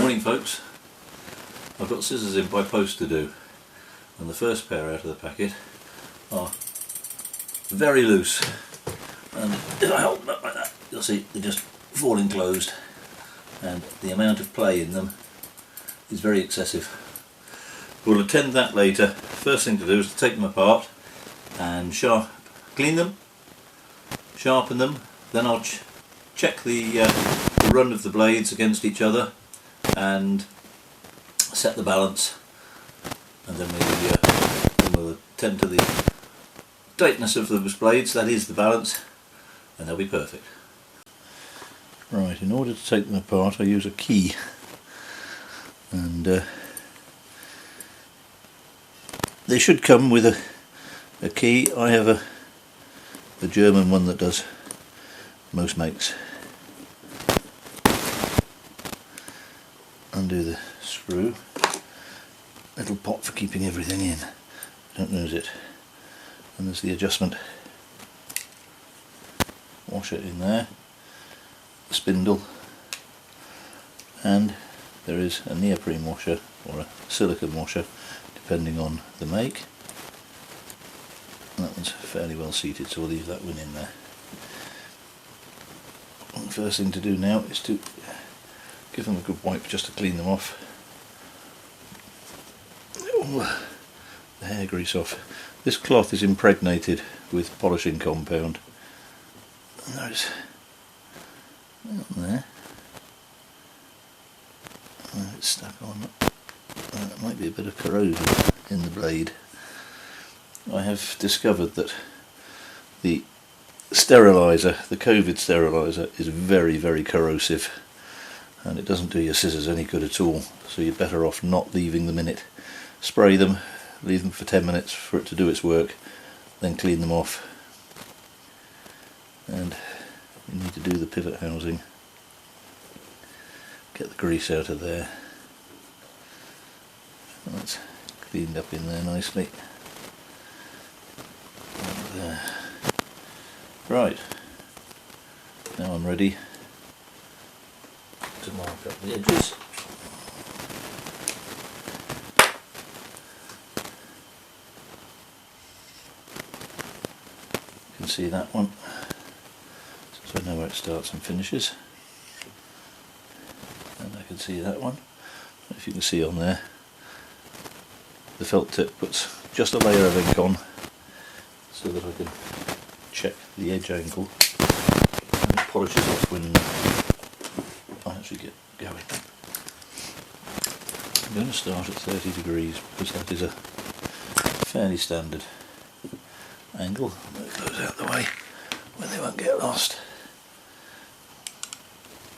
Morning folks, I've got scissors in by post to do, and the first pair out of the packet are very loose, and if I hold them up like that you'll see they're just falling closed, and the amount of play in them is very excessive. We'll attend that later. First thing to do is to take them apart and clean them, sharpen them, then I'll check the run of the blades against each other and set the balance, and then we'll attend to the tightness of those blades, that is the balance, and they'll be perfect. Right, in order to take them apart I use a key, and they should come with a key. I have a German one that does most makes. Undo the screw, little pot for keeping everything in, don't lose it, and there's the adjustment washer in there, the spindle, and there is a neoprene washer or a silicone washer depending on the make. That one's fairly well seated, so we'll leave that one in there. And the first thing to do now is to give them a good wipe just to clean them off. All the hair grease off. This cloth is impregnated with polishing compound. And there's on there. It's stuck on. It might be a bit of corrosion in the blade. I have discovered that the steriliser, the COVID steriliser, is very, very corrosive, and it doesn't do your scissors any good at all, so you're better off not leaving them in it. Spray them, leave them for 10 minutes for it to do its work, then clean them off. And you need to do the pivot housing, get the grease out of there. That's cleaned up in there nicely. And there. Right, now I'm ready to mark up the edges. You can see that one, so I know where it starts and finishes, and I can see that one. If you can see on there, the felt tip puts just a layer of ink on so that I can check the edge angle, and it polishes off when I actually get going. I'm going to start at 30 degrees because that is a fairly standard angle. Move those out of the way when they won't get lost.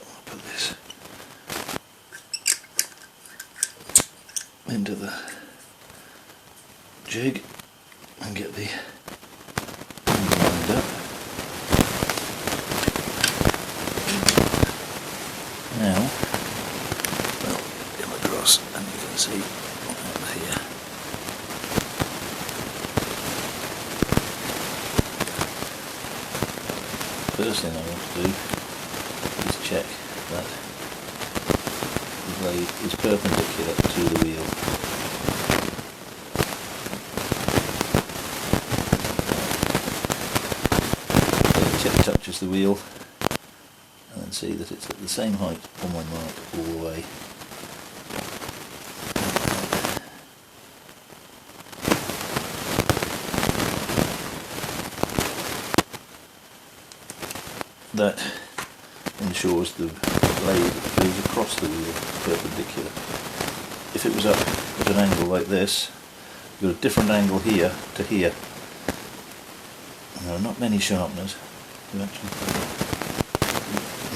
I'll put this into the jig and get the lined up. Now, well, come across and you can see over here. First thing I want to do is check that the blade is perpendicular to the wheel. Tip touches the wheel, and then see that it's at the same height on my mark all the way. That ensures the blade goes across the wheel perpendicular. If it was up at an angle like this, you've got a different angle here to here. And there are not many sharpeners who actually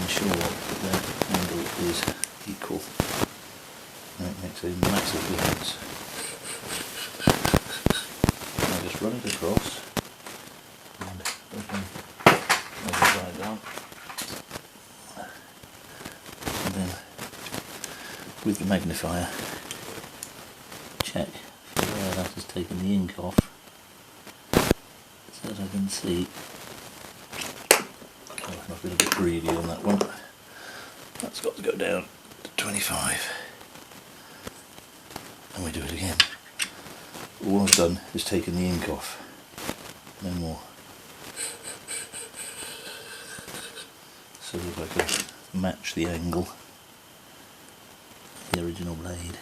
ensure that their angle is equal. And it makes a massive difference. I just run it across and open the side down, and then with the magnifier check for where that has taken the ink off, so that I can see. Oh, I've been a bit greedy on that one. That's got to go down to 25. and we do it again. All I've done is taken the ink off, no more. So if I can match the angle of the original blade.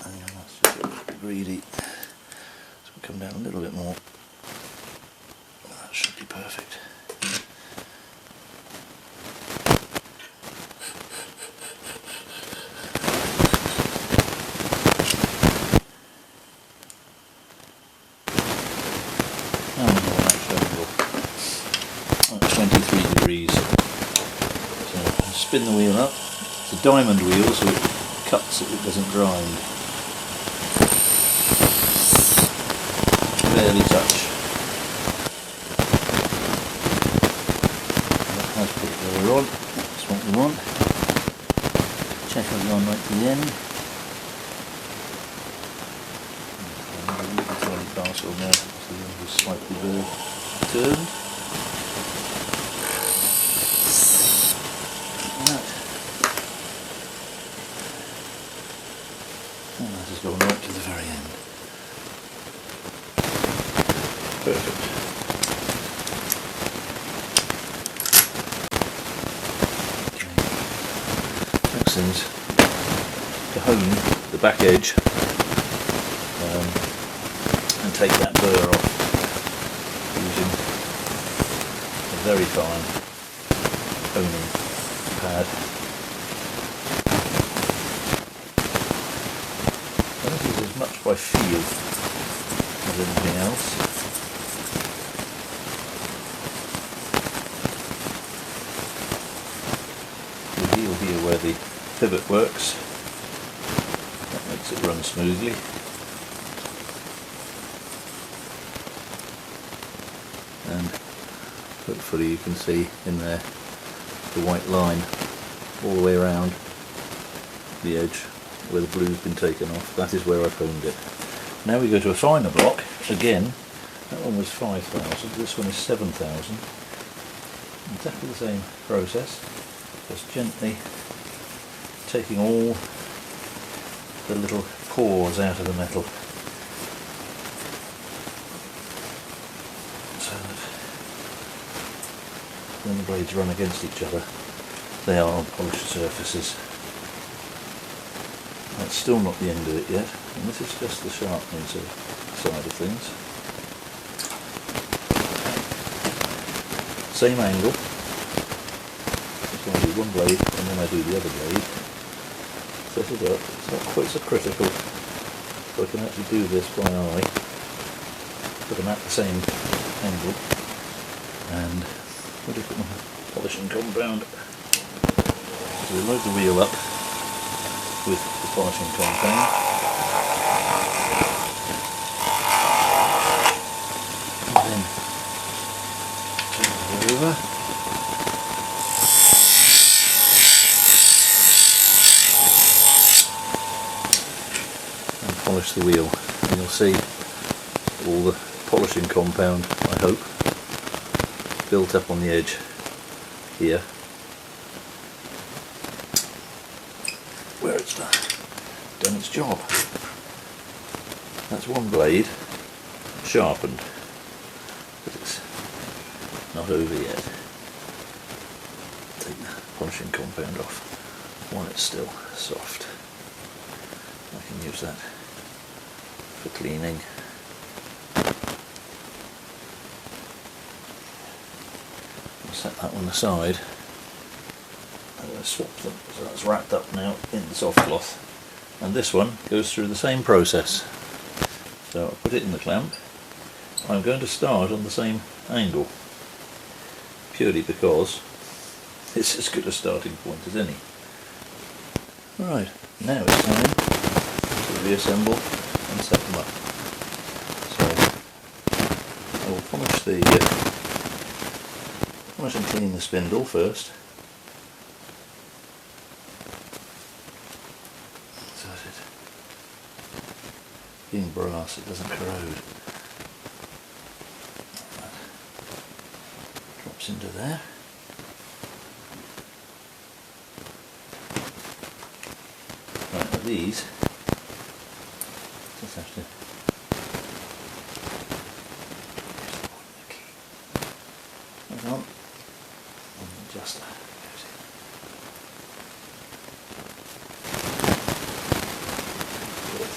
And that's just a bit greedy, so we'll come down a little bit more. That should be perfect. That's 23 degrees. So spin the wheel up. It's a diamond wheel, so it cuts it doesn't grind. Barely touch. That has put the roller on. That's what we want. Check I've gone right to the end. A little tiny parcel there, so the wheel is slightly turned. And that has gone right to the very end. Perfect. Okay. Next thing's to hone the back edge and take that burr off using a very fine honing pad. This is as much by feel as anything else. The heel here where the pivot works, that makes it run smoothly. And hopefully you can see in there the white line all the way around the edge where the blue's been taken off. That is where I've honed it. Now we go to a finer block. Again, that one was 5,000, this one is 7,000. Exactly the same process, just gently taking all the little pores out of the metal, so that when the blades run against each other, they are on polished surfaces. That's still not the end of it yet, and this is just the sharpening side of things. Same angle, just want to do one blade and then I do the other blade. Set it up, it's not quite so critical, so I can actually do this by eye, put them at the same angle, and what do you put my polishing compound? So we load the wheel up with the polishing compound, and then turn it over, and polish the wheel, and you'll see all the polishing compound, I hope, built up on the edge here, where it's done its job. That's one blade sharpened, but it's not over yet. Take the polishing compound off while it's still soft. I can use that for cleaning. I'll set that one aside. I'm going to swap them, so that's wrapped up now in the soft cloth, and this one goes through the same process. So I'll put it in the clamp. I'm going to start on the same angle, purely because it's as good a starting point as any. Right, now it's time to reassemble and set them up. So I will polish and clean the spindle first, so that it, being brass, it doesn't corrode. That drops into there. these, just have to hang on, and the adjuster goes in. Good.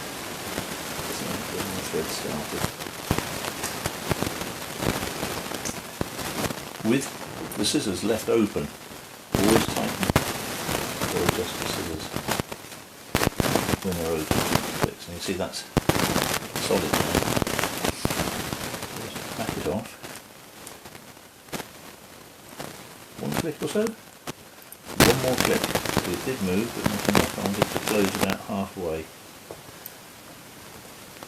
So I'm getting the thread started. With the scissors left open, always tighten or adjust the scissors when they're open. And you see that's solid now. Just back it off. One click or so. One more click. So it did move, but nothing I found it to close about halfway.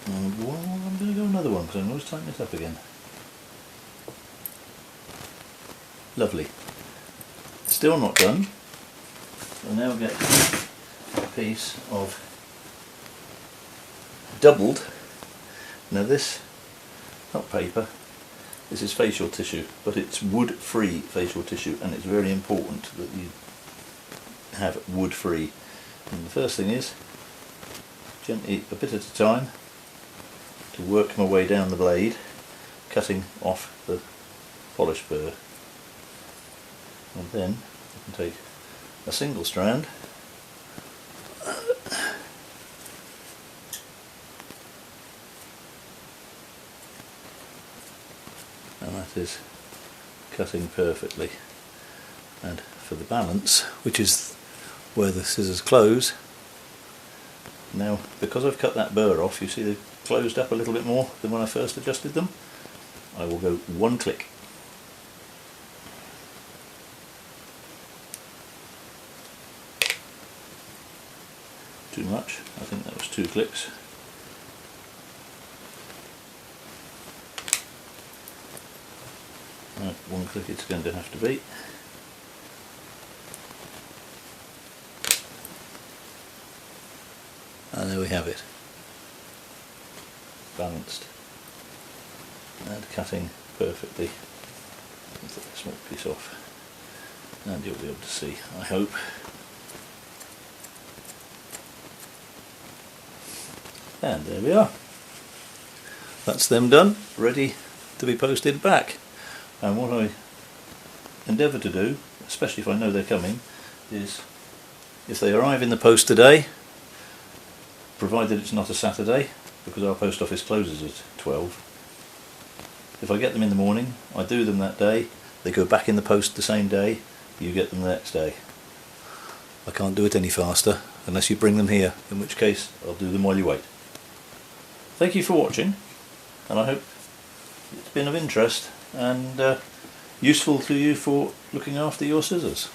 And I'm going to go another one because I can always tighten it up again. Lovely. Still not done. So now get a piece of doubled. Now this, not paper, this is facial tissue, but it's wood-free facial tissue, and it's very important that you have wood-free. And the first thing is, gently, a bit at a time, to work my way down the blade, cutting off the polish burr. And then I can take a single strand and that is cutting perfectly. And for the balance, which is where the scissors close, now because I've cut that burr off, you see they've closed up a little bit more than when I first adjusted them. I will go one click. Too much, I think that was 2 clicks. Right, 1 click it's going to have to be. And there we have it. Balanced and cutting perfectly. Let's take a small piece off and you'll be able to see, I hope. And there we are. That's them done, ready to be posted back. And what I endeavour to do, especially if I know they're coming, is if they arrive in the post today, provided it's not a Saturday, because our post office closes at 12. If I get them in the morning, I do them that day, they go back in the post the same day, you get them the next day. I can't do it any faster unless you bring them here, in which case I'll do them while you wait. Thank you for watching, and I hope it's been of interest and useful to you for looking after your scissors.